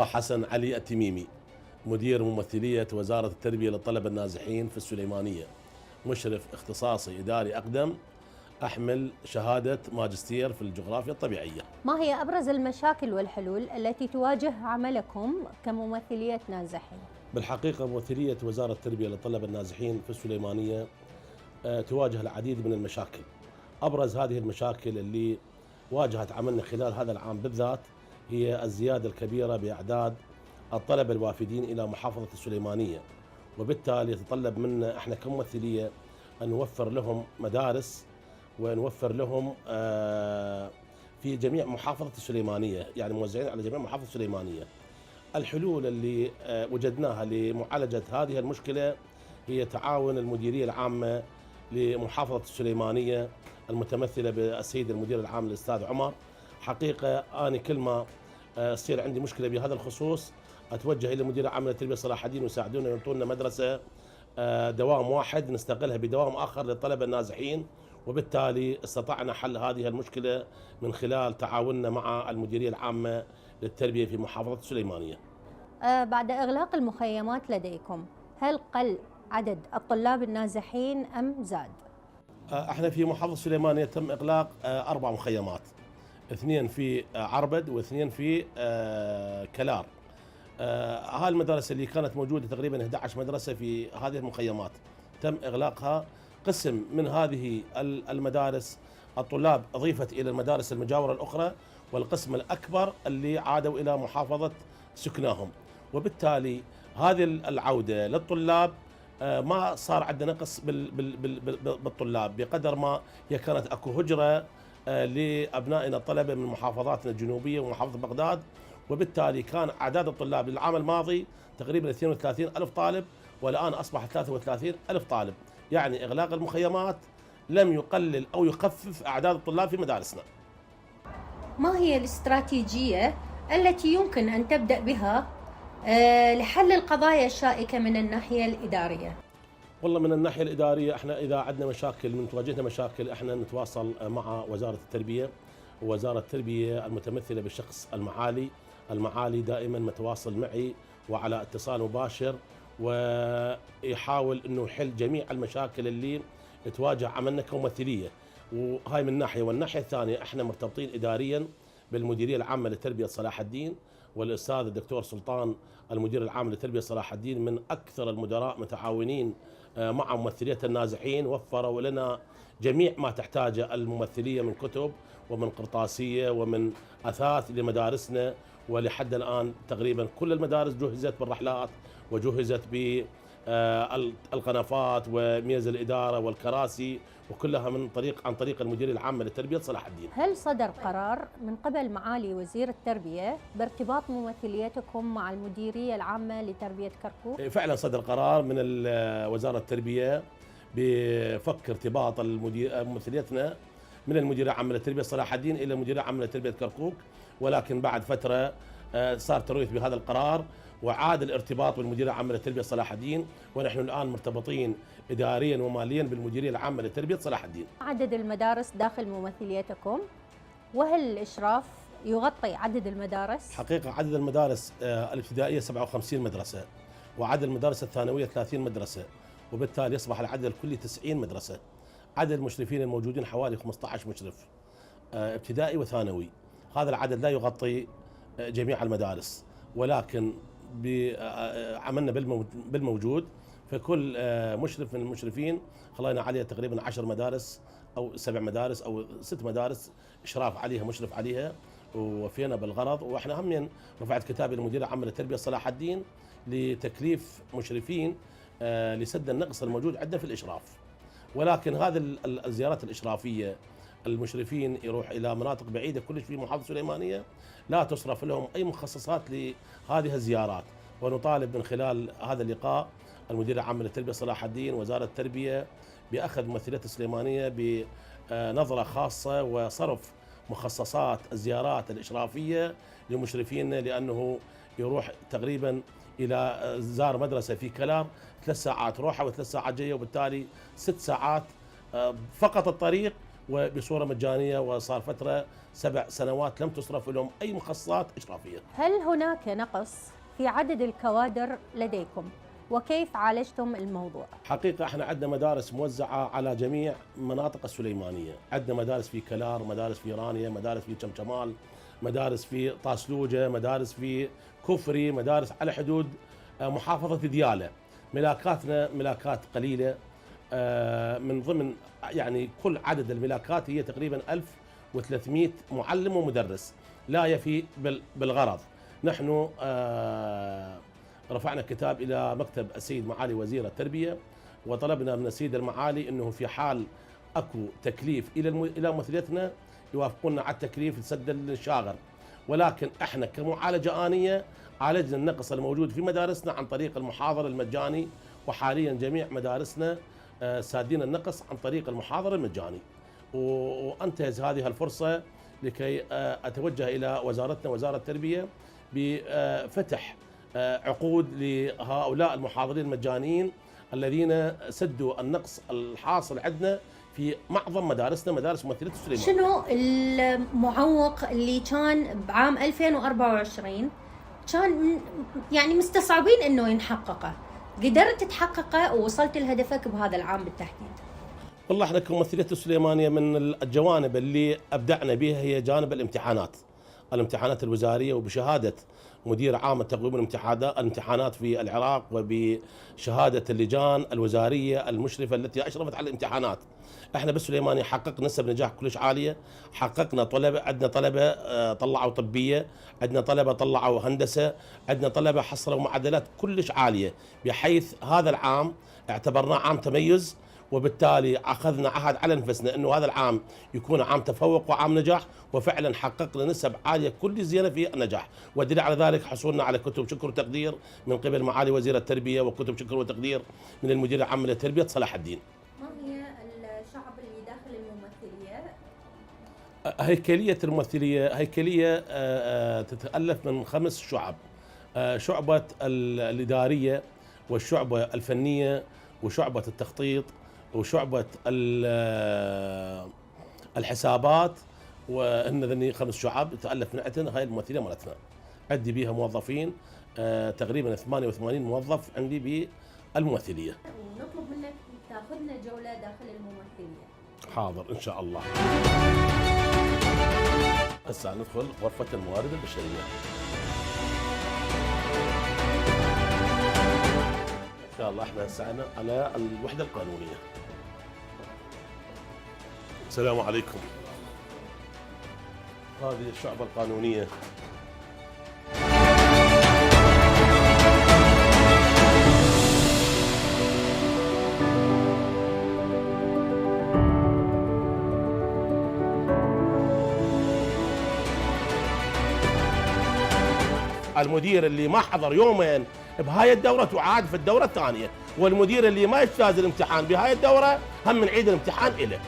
مصطفى حسن علي التميمي، مدير ممثلية وزارة التربية للطلبة النازحين في السليمانية، مشرف اختصاصي إداري أقدم، أحمل شهادة ماجستير في الجغرافيا الطبيعية. ما هي أبرز المشاكل والحلول التي تواجه عملكم كممثلية نازحين؟ بالحقيقة ممثلية وزارة التربية للطلبة النازحين في السليمانية تواجه العديد من المشاكل. أبرز هذه المشاكل اللي واجهت عملنا خلال هذا العام بالذات هي الزيادة الكبيرة بأعداد الطلبة الوافدين إلى محافظة السليمانية، وبالتالي يتطلب منا احنا كممثلية أن نوفر لهم مدارس ونوفر لهم في جميع محافظة السليمانية، يعني موزعين على جميع محافظة السليمانية. الحلول اللي وجدناها لمعالجة هذه المشكلة هي تعاون المديرية العامة لمحافظة السليمانية المتمثلة بالسيد المدير العام الأستاذ عمر. حقيقة أنا كل ما تصير عندي مشكلة بهذا الخصوص أتوجه إلى المدير العام للتربية صلاح الدين ويساعدونا يعطونا مدرسة دوام واحد نستغلها بدوام آخر للطلبة النازحين، وبالتالي استطعنا حل هذه المشكلة من خلال تعاوننا مع المديرية العامة للتربية في محافظة السليمانية. بعد إغلاق المخيمات لديكم، هل قل عدد الطلاب النازحين أم زاد؟ احنا في محافظة السليمانية تم إغلاق 4 مخيمات، 2 في عربد و2 في كلار. هاي المدارس اللي كانت موجودة تقريبا 11 مدرسة في هذه المخيمات تم إغلاقها. قسم من هذه المدارس الطلاب أضيفت إلى المدارس المجاورة الأخرى، والقسم الأكبر اللي عادوا إلى محافظة سكناهم، وبالتالي هذه العودة للطلاب ما صار عندنا نقص بالطلاب بقدر ما هي كانت اكو هجرة لأبنائنا الطلبة من محافظاتنا الجنوبية ومحافظة بغداد، وبالتالي كان أعداد الطلاب للعام الماضي تقريبا 32 ألف طالب، والآن أصبح 33 ألف طالب. يعني إغلاق المخيمات لم يقلل أو يخفف أعداد الطلاب في مدارسنا. ما هي الاستراتيجية التي يمكن أن تبدأ بها لحل القضايا الشائكة من الناحية الإدارية؟ والله من الناحية الإدارية احنا إذا عندنا مشاكل من تواجهنا مشاكل احنا نتواصل مع وزارة التربية، ووزارة التربية المتمثلة بالشخص المعالي دائما متواصل معي وعلى اتصال مباشر، ويحاول انه يحل جميع المشاكل اللي تواجه عملنا كممثلية. وهاي من ناحية، والناحية الثانية احنا مرتبطين إداريا بالمديرية العامة لتربية صلاح الدين، والأستاذ الدكتور سلطان المدير العام لتربية صلاح الدين من أكثر المدراء متعاونين مع ممثلية النازحين، وفروا لنا جميع ما تحتاجه الممثلية من كتب ومن قرطاسية ومن أثاث لمدارسنا. ولحد الآن تقريبا كل المدارس جهزت بالرحلات وجهزت بالقنفات وميز الإدارة والكراسي، وكلها عن طريق المديرية العامة لتربية صلاح الدين. هل صدر قرار من قبل معالي وزير التربية بارتباط ممثليتكم مع المديرية العامة لتربية كركوك؟ فعلا صدر قرار من وزارة التربية بفك ارتباط ممثليتنا من المديرية العامة لتربية صلاح الدين إلى المديرية العامة لتربية كركوك، ولكن بعد فترة صار ترويث بهذا القرار وعاد الارتباط بالمديرية العامة لتربية صلاح الدين، ونحن الآن مرتبطين إداريا وماليا بالمديرية العامة لتربية صلاح الدين. عدد المدارس داخل ممثليتكم، وهل الإشراف يغطي عدد المدارس؟ حقيقة عدد المدارس الابتدائية 57 مدرسة، وعدد المدارس الثانوية 30 مدرسة، وبالتالي يصبح العدد الكلي 90 مدرسة. عدد المشرفين الموجودين حوالي 15 مشرف ابتدائي وثانوي. هذا العدد لا يغطي جميع المدارس، ولكن عملنا بالموجود فكل مشرف من المشرفين خلينا عليه تقريبا 10 مدارس أو 7 مدارس أو 6 مدارس إشراف عليها مشرف عليها، ووفينا بالغرض. وإحنا هم رفعت كتابي للمدير العام للتربية صلاح الدين لتكليف مشرفين لسد النقص الموجود عندنا في الإشراف. ولكن هذه الزيارات الإشرافية المشرفين يروح إلى مناطق بعيدة كلش في محافظة السليمانية لا تصرف لهم أي مخصصات لهذه الزيارات، ونطالب من خلال هذا اللقاء المدير العام للتربية صلاح الدين وزارة التربية بأخذ ممثلية السليمانية بنظرة خاصة وصرف مخصصات الزيارات الإشرافية لمشرفين، لأنه يروح تقريبا إلى زار مدرسة في كلام 3 ساعات روحة و3 ساعات جاية، وبالتالي 6 ساعات فقط الطريق وبصوره مجانيه، وصار فتره 7 سنوات لم تصرف لهم اي مخصصات اشرافيه. هل هناك نقص في عدد الكوادر لديكم؟ وكيف عالجتم الموضوع؟ حقيقه احنا عندنا مدارس موزعه على جميع مناطق السليمانيه، عندنا مدارس في كلار، مدارس في رانيا، مدارس في شمشمال، مدارس في طاسلوجه، مدارس في كفري، مدارس على حدود محافظه دياله. ملاكاتنا ملاكات قليله، من ضمن يعني كل عدد الملاكات هي تقريبا 1300 معلم ومدرس، لا يفي بالغرض. نحن رفعنا كتاب إلى مكتب السيد معالي وزير التربية، وطلبنا من السيد المعالي أنه في حال أكو تكليف إلى ممثلتنا يوافقونا على التكليف لسد الشاغر، ولكن احنا كمعالجة آنية عالجنا النقص الموجود في مدارسنا عن طريق المحاضر المجاني، وحاليا جميع مدارسنا سادين النقص عن طريق المحاضر المجاني. وانتهز هذه الفرصة لكي أتوجه إلى وزارتنا وزارة التربية بفتح عقود لهؤلاء المحاضرين المجانيين الذين سدوا النقص الحاصل عندنا في معظم مدارسنا، مدارس ممثلة السليمان. شنو المعوق اللي كان بعام 2024 كان يعني مستصعبين انه ينحققه، قدرت تحققه ووصلت لهدفك بهذا العام بالتحديد؟ والله احنا كممثلية السليمانية من الجوانب اللي ابدعنا بها هي جانب الامتحانات الوزارية، وبشهادة مدير عام تقويم الامتحانات في العراق، وبشهادة اللجان الوزارية المشرفة التي أشرفت على الامتحانات. احنا بالسليمانية حققنا نسب نجاح كلش عالية، حققنا طلبة، عندنا طلبة طلعوا طبية، عندنا طلبة طلعوا هندسة، عندنا طلبة حصلوا معدلات كلش عالية، بحيث هذا العام اعتبرناه عام تميز، وبالتالي اخذنا عهد على انفسنا انه هذا العام يكون عام تفوق وعام نجاح، وفعلا حققنا نسب عاليه كل زينه في النجاح. والدليل على ذلك حصولنا على كتب شكر وتقدير من قبل معالي وزير التربيه، وكتب شكر وتقدير من المدير العام للتربيه صلاح الدين. ما هي الشعب اللي داخل الممثليه؟ هيكليه الممثليه هيكليه تتالف من 5 شعب: شعبه الاداريه، والشعبه الفنيه، وشعبه التخطيط، وشعبة الحسابات، وهن ذني 5 شعب تألف من عندنا. هاي الممثلية مالتنا عندي بيها موظفين تقريبا 88 موظف عندي بالممثلية. ونطلب منك تاخذنا جولة داخل الممثلية. حاضر إن شاء الله. هسه ندخل غرفة الموارد البشرية. إن شاء الله احنا هسه على الوحدة القانونية. السلام عليكم. هذه الشعبة القانونية. المدير اللي ما حضر يومين بهاي الدورة تعاد في الدورة الثانية، والمدير اللي ما اجتاز الامتحان بهاي الدورة هم نعيد الامتحان إله.